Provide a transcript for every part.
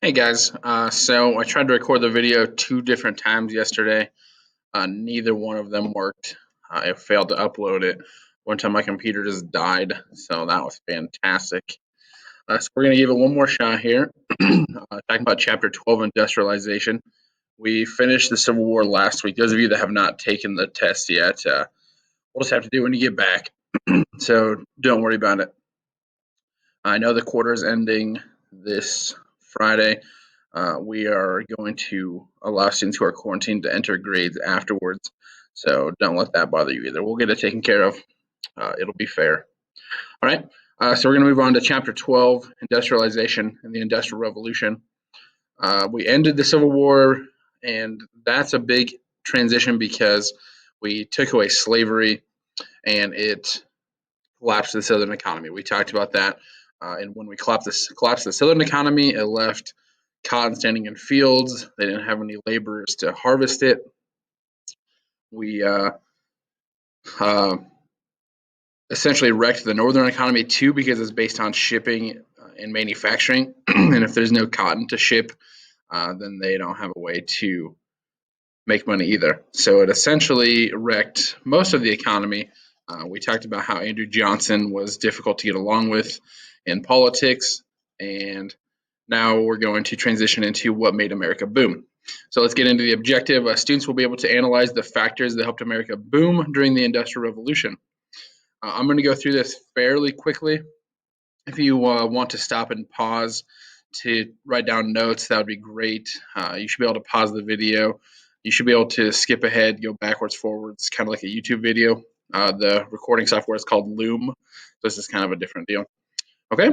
Hey guys, so I tried to record the video two different times yesterday. Neither one of them worked. I failed to upload it. One time my computer just died, so that was fantastic. So we're going to give it one more shot here. Talking about Chapter 12, Industrialization. We finished the Civil War last week. Those of you that have not taken the test yet, we'll just have to do it when you get back. So don't worry about it. I know the quarter is ending this Friday. We are going to allow students who are quarantined to enter grades afterwards. So don't let that bother you either. We'll get it taken care of. It'll be fair. All right. So we're going to move on to Chapter 12, Industrialization and the Industrial Revolution. We ended the Civil War, and that's a big transition because we took away slavery and it collapsed the Southern economy. We talked about that. And when we collapsed the Southern economy, it left cotton standing in fields. They didn't have any laborers to harvest it. We uh, essentially wrecked the northern economy too because it's based on shipping and manufacturing. And if there's no cotton to ship, then they don't have a way to make money either. So it essentially wrecked most of the economy. We talked about how Andrew Johnson was difficult to get along with in politics, and now we're going to transition into what made America boom. So let's get into the objective. Students will be able to analyze the factors that helped America boom during the Industrial Revolution. I'm going to go through this fairly quickly. If you want to stop and pause to write down notes, that would be great. You should be able to pause the video. You should be able to skip ahead, go backwards, forwards, kind of like a YouTube video. The recording software is called Loom. This is kind of a different deal. Okay.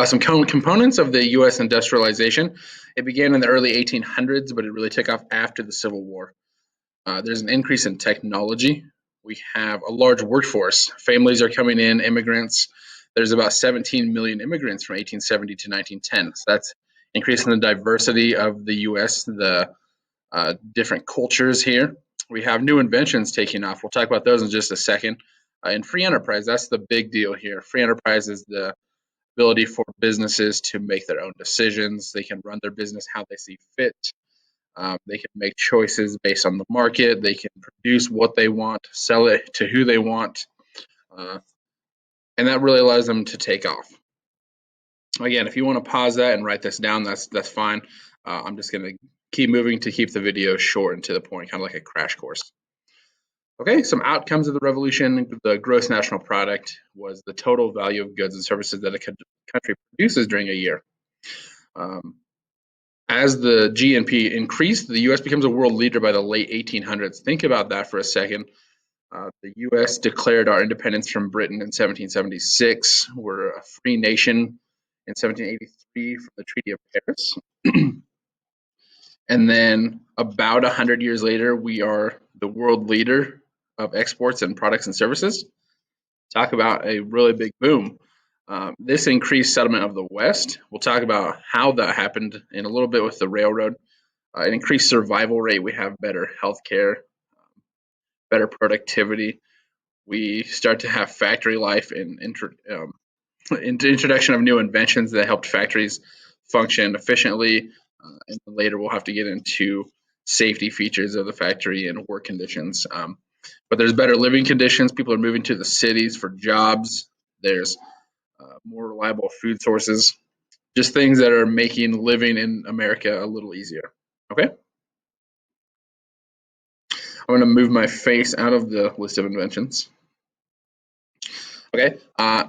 Some components of the U.S. industrialization. It began in the early 1800s, but it really took off after the Civil War. There's an increase in technology. We have a large workforce. Families are coming in, immigrants. There's about 17 million immigrants from 1870 to 1910. So that's increasing the diversity of the U.S., the different cultures here. We have new inventions taking off. We'll talk about those in just a second. And free enterprise, that's the big deal here. Free enterprise is the ability for businesses to make their own decisions. They can run their business how they see fit. They can make choices based on the market. They can produce what they want, sell it to who they want, and that really allows them to take off. Again, if you want to pause that and write this down, that's fine. I'm just going to keep moving to keep the video short and to the point, kind of like a crash course. Okay, some outcomes of the revolution. The gross national product was the total value of goods and services that a country produces during a year. As the GNP increased, the U.S. becomes a world leader by the late 1800s. Think about that for a second. The U.S. declared our independence from Britain in 1776. We're a free nation in 1783 from the Treaty of Paris. And then about 100 years later, we are the world leader of exports and products and services. Talk about a really big boom. This increased settlement of the West. We'll talk about how that happened in a little bit with the railroad. An increased survival rate. We have better healthcare, better productivity. We start to have factory life and introduction of new inventions that helped factories function efficiently. And later we'll have to get into safety features of the factory and work conditions. But there's better living conditions. People are moving to the cities for jobs. There's more reliable food sources. Just things that are making living in America a little easier. Okay. I'm going to move my face out of the list of inventions. Okay,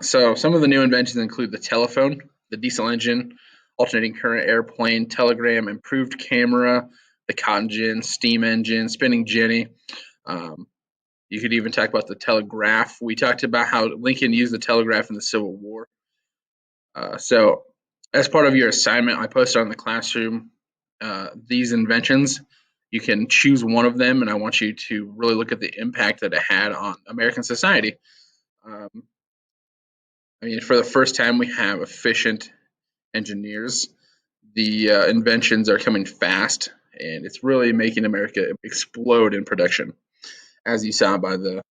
so some of the new inventions include the telephone, the diesel engine, alternating current airplane, telegram, improved camera, the cotton gin, steam engine, spinning jenny. You could even talk about the telegraph. We talked about how Lincoln used the telegraph in the Civil War. So as part of your assignment, I posted on the classroom these inventions. You can choose one of them, and I want you to really look at the impact that it had on American society. I mean, for the first time, we have efficient engineers. The inventions are coming fast, and it's really making America explode in production, as you saw by the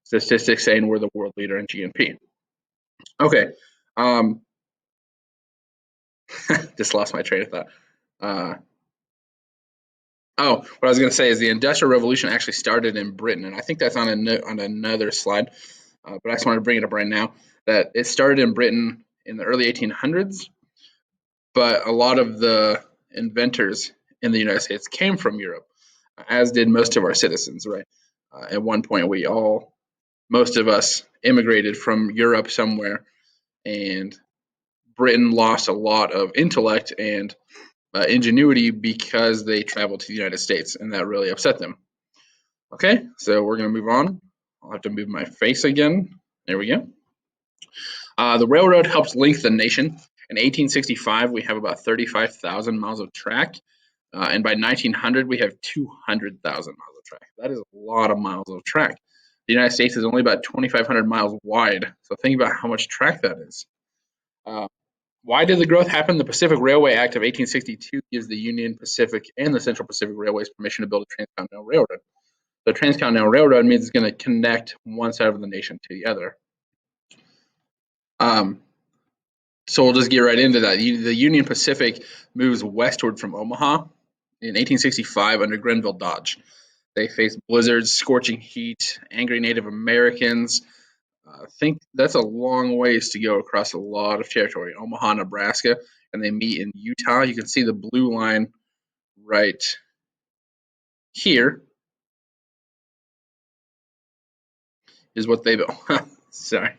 statistics saying we're the world leader in GNP. Okay. Just lost my train of thought. What I was going to say is the Industrial Revolution actually started in Britain, and I think that's on another slide. But I just wanted to bring it up right now that it started in Britain in the early 1800s, but a lot of the inventors in the United States came from Europe, as did most of our citizens, right? At one point, most of us immigrated from Europe somewhere, and Britain lost a lot of intellect and ingenuity because they traveled to the United States, and that really upset them. Okay, so we're going to move on. I'll have to move my face again. There we go. The railroad helped link the nation. In 1865, we have about 35,000 miles of track, and by 1900, we have 200,000 miles of track. That is a lot of miles of track. The United States is only about 2,500 miles wide, so think about how much track that is. Why did the growth happen? The Pacific Railway Act of 1862 gives the Union Pacific and the Central Pacific Railways permission to build a transcontinental railroad. The transcontinental railroad means it's going to connect one side of the nation to the other. So we'll just get right into that. The Union Pacific moves westward from Omaha in 1865 under Grenville Dodge. They faced blizzards, scorching heat, angry Native Americans. I think that's a long ways to go across a lot of territory. Omaha, Nebraska, and they meet in Utah. You can see the blue line right here is what they built. Sorry,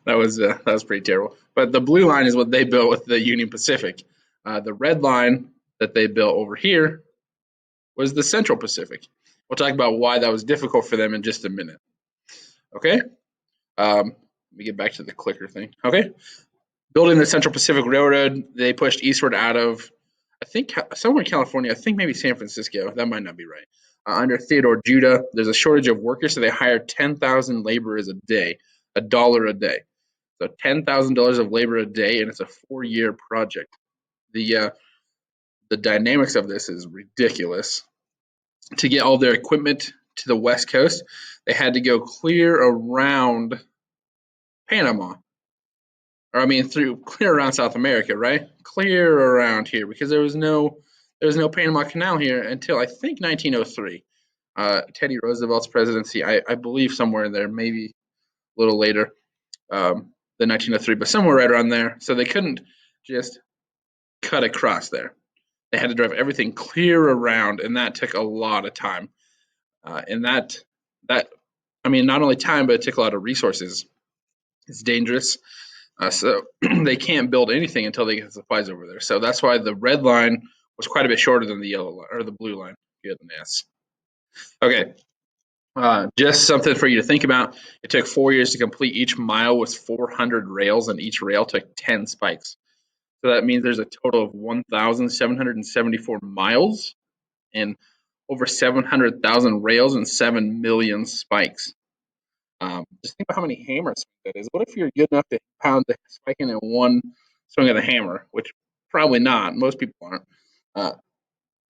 that was pretty terrible. But the blue line is what they built with the Union Pacific. The red line that they built over here was the Central Pacific. We'll talk about why that was difficult for them in just a minute. Okay. Let me get back to the clicker thing. Okay. Building the Central Pacific Railroad, they pushed eastward out of, I think, somewhere in California. I think maybe San Francisco. That might not be right. Under Theodore Judah, there's a shortage of workers, so they hired 10,000 laborers a day, $1 a day. So $10,000 of labor a day, and it's a 4-year project. The dynamics of this is ridiculous. To get all their equipment to the West Coast, they had to go clear around Panama. Or I mean, clear around South America, right? Clear around here because there was no Panama Canal here until I think 1903. Teddy Roosevelt's presidency, I believe somewhere in there, maybe a little later than 1903, but somewhere right around there. So they couldn't just cut across there. They had to drive everything clear around, and that took a lot of time. And that I mean, not only time, but it took a lot of resources. It's dangerous. So they can't build anything until they get supplies over there. So that's why the red line was quite a bit shorter than the yellow line or the blue line. Goodness. Okay. Just something for you to think about. It took 4 years to complete. Each mile with 400 rails, and each rail took 10 spikes. So that means there's a total of 1,774 miles and over 700,000 rails and 7 million spikes. Just think about how many hammers that is. What if you're good enough to pound the spike in one swing of the hammer? Which probably not. Most people aren't. How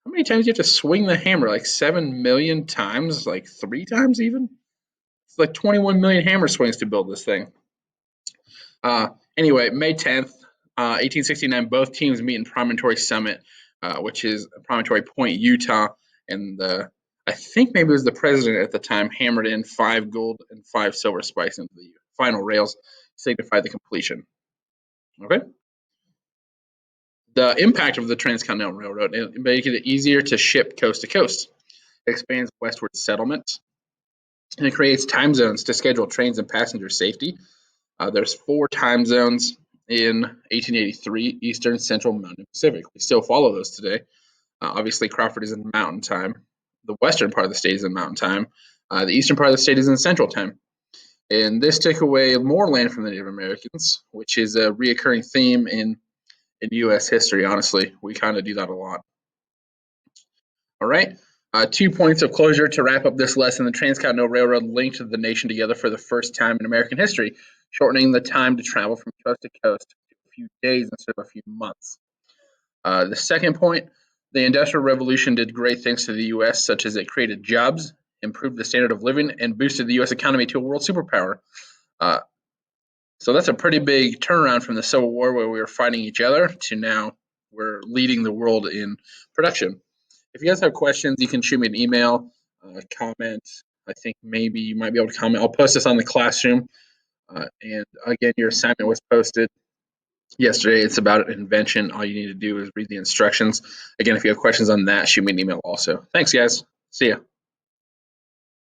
many times do you have to swing the hammer? Like 7 million times? Like 3 times even? It's like 21 million hammer swings to build this thing. Anyway, May 10th, 1869, both teams meet in Promontory Summit, which is Promontory Point, Utah, and I think maybe it was the president at the time hammered in 5 gold and 5 silver spikes into the final rails to signify the completion. Okay. The impact of the Transcontinental Railroad, it makes it easier to ship coast to coast. It expands westward settlements, and it creates time zones to schedule trains and passenger safety. There's 4 time zones in 1883: Eastern, Central, Mountain, Pacific. We still follow those today. Obviously, Crawford is in Mountain Time. The western part of the state is in Mountain Time. The eastern part of the state is in Central Time. And this took away more land from the Native Americans, which is a reoccurring theme in U.S. history, honestly. We kind of do that a lot. All right. 2 points of closure to wrap up this lesson. The Transcontinental Railroad linked the nation together for the first time in American history, shortening the time to travel from coast to coast to a few days instead of a few months. The second point, the Industrial Revolution did great things to the U.S., such as it created jobs, improved the standard of living, and boosted the U.S. economy to a world superpower. So that's a pretty big turnaround from the Civil War, where we were fighting each other, to now we're leading the world in production. If you guys have questions, you can shoot me an email, comment. I think maybe you might be able to comment. I'll post this on the classroom. And again, your assignment was posted yesterday. It's about an invention. All you need to do is read the instructions. Again, if you have questions on that, shoot me an email also. Thanks, guys. See ya.